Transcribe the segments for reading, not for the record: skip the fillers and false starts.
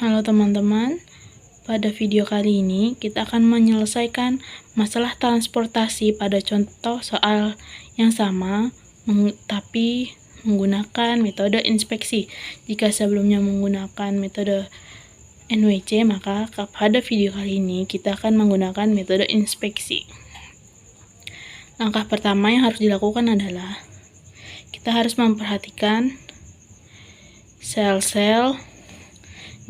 Halo teman-teman, pada video kali ini kita akan menyelesaikan masalah transportasi pada contoh soal yang sama, tapi menggunakan metode inspeksi. Jika sebelumnya menggunakan metode NWC, maka pada video kali ini kita akan menggunakan metode inspeksi. Langkah pertama yang harus dilakukan adalah kita harus memperhatikan sel-sel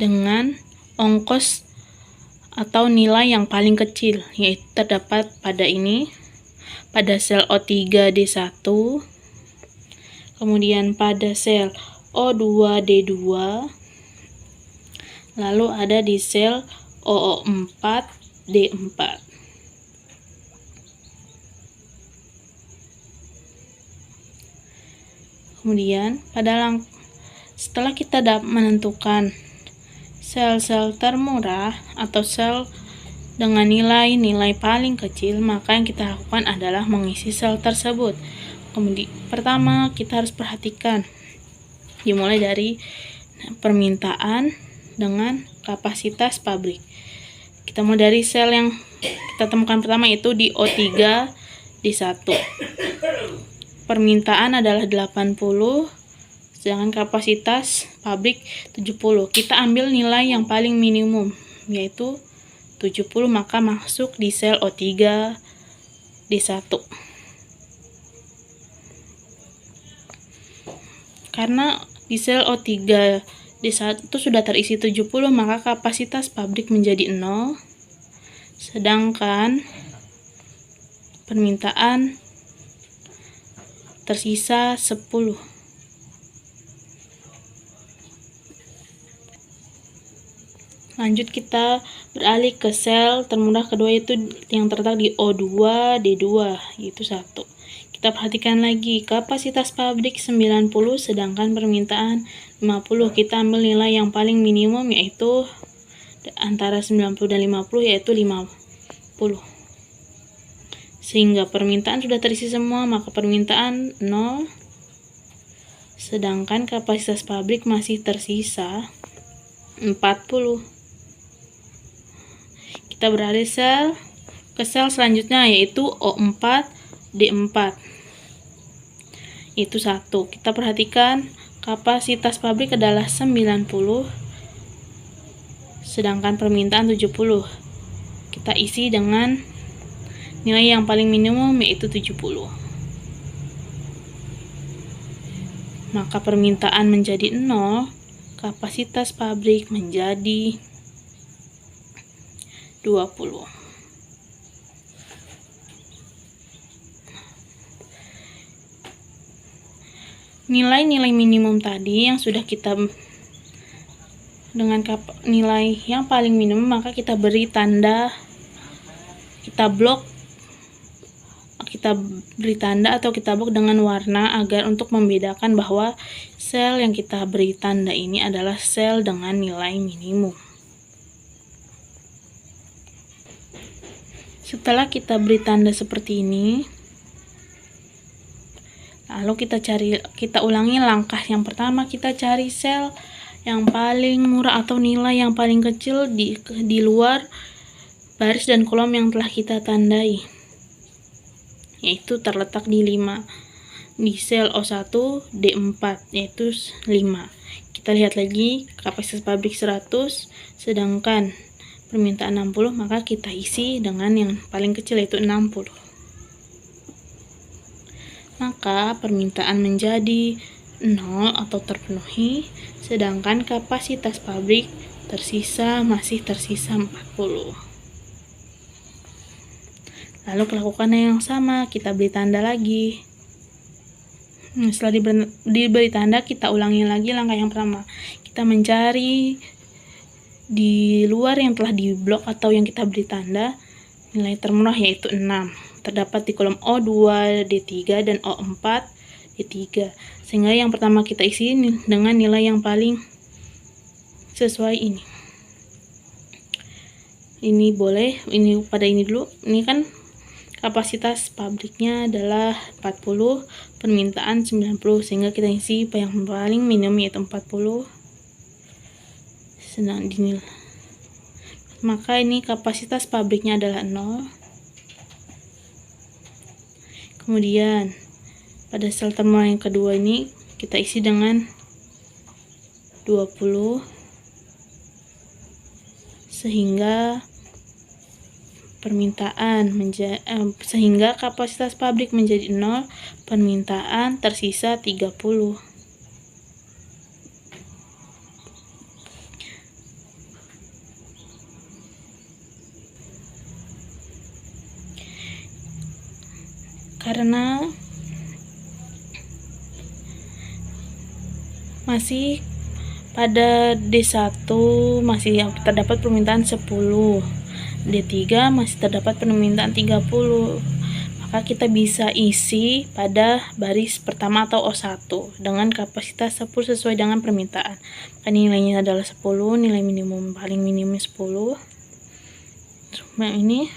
dengan ongkos atau nilai yang paling kecil, yaitu terdapat pada sel O3D1, kemudian pada sel O2D2, lalu ada di sel OO4D4. Kemudian setelah kita menentukan sel-sel termurah atau sel dengan nilai-nilai paling kecil, maka yang kita lakukan adalah mengisi sel tersebut. Kemudian pertama kita harus perhatikan, dimulai dari permintaan dengan kapasitas pabrik. Kita mulai dari sel yang kita temukan pertama, itu di O3D1. Permintaan adalah 80, sedangkan kapasitas pabrik 70. Kita ambil nilai yang paling minimum, yaitu 70, maka masuk di sel O3D1. Karena di sel O3D1 sudah terisi 70, maka kapasitas pabrik menjadi 0, sedangkan permintaan tersisa 10. Lanjut kita beralih ke sel termurah kedua, yaitu yang terletak di O2D2, yaitu 1. Kita perhatikan lagi, kapasitas pabrik 90, sedangkan permintaan 50. Kita ambil nilai yang paling minimum, yaitu antara 90 dan 50, yaitu 50. Sehingga permintaan sudah terisi semua, maka permintaan 0, sedangkan kapasitas pabrik masih tersisa 40. Kita beralih ke sel selanjutnya, yaitu O4D4, itu 1. Kita perhatikan kapasitas pabrik adalah 90, sedangkan permintaan 70. Kita isi dengan nilai yang paling minimum, yaitu 70. Maka permintaan menjadi 0, kapasitas pabrik menjadi 20. Nilai-nilai minimum tadi yang sudah kita dengan nilai yang paling minimum, maka kita beri tanda, kita beri tanda atau kita blok dengan warna agar untuk membedakan bahwa sel yang kita beri tanda ini adalah sel dengan nilai minimum. Setelah kita beri tanda seperti ini, lalu kita ulangi langkah yang pertama. Kita cari sel yang paling murah atau nilai yang paling kecil di luar baris dan kolom yang telah kita tandai, yaitu terletak di 5, di sel O1D4, yaitu 5. Kita lihat lagi, kapasitas pabrik 100, sedangkan permintaan 60, maka kita isi dengan yang paling kecil, yaitu 60. Maka permintaan menjadi 0 atau terpenuhi, sedangkan kapasitas pabrik masih tersisa 40. Lalu lakukan yang sama, kita beri tanda lagi. Setelah diberi tanda, kita ulangi lagi langkah yang pertama. Kita mencari di luar yang telah diblok atau yang kita beri tanda nilai termurah, yaitu 6. Terdapat di kolom O2D3 dan O4D3. Sehingga yang pertama kita isi dengan nilai yang paling sesuai ini. Ini boleh, pada ini dulu. Ini kan kapasitas pabriknya adalah 40, permintaan 90, sehingga kita isi yang paling minimum, yaitu 40, sedang dinilai. Maka ini kapasitas pabriknya adalah 0. Kemudian pada sel termolar yang kedua ini kita isi dengan 20 sehingga sehingga kapasitas pabrik menjadi 0, permintaan tersisa 30. Karena masih pada D1 masih terdapat permintaan 10, D3 masih terdapat permintaan 30, maka kita bisa isi pada baris pertama atau O1 dengan kapasitas 10 sesuai dengan permintaan. Maka nilainya adalah 10, nilai minimum paling minim 10. Nah, ini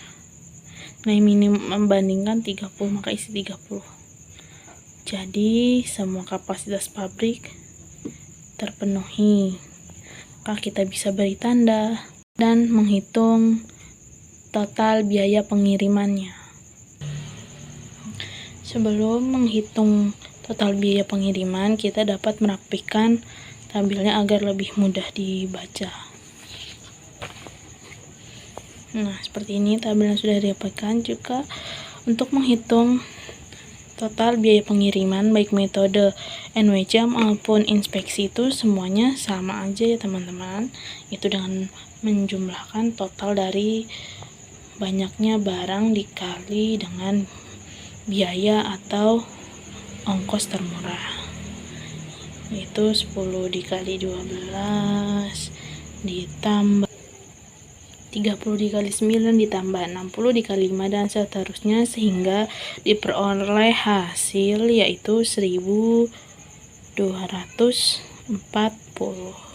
nilai minimum membandingkan 30, maka isi 30. Jadi semua kapasitas pabrik terpenuhi. Maka kita bisa beri tanda dan menghitung total biaya pengirimannya. Sebelum menghitung total biaya pengiriman, kita dapat merapikan tabelnya agar lebih mudah dibaca. Nah, seperti ini tabel yang sudah dirapikan. Juga untuk menghitung total biaya pengiriman baik metode NWC maupun inspeksi itu semuanya sama aja ya teman-teman. Itu dengan menjumlahkan total dari banyaknya barang dikali dengan biaya atau ongkos termurah, yaitu 10 dikali 12 ditambah 30 dikali 9 ditambah 60 dikali 5 dan seterusnya sehingga diperoleh hasil yaitu 1240.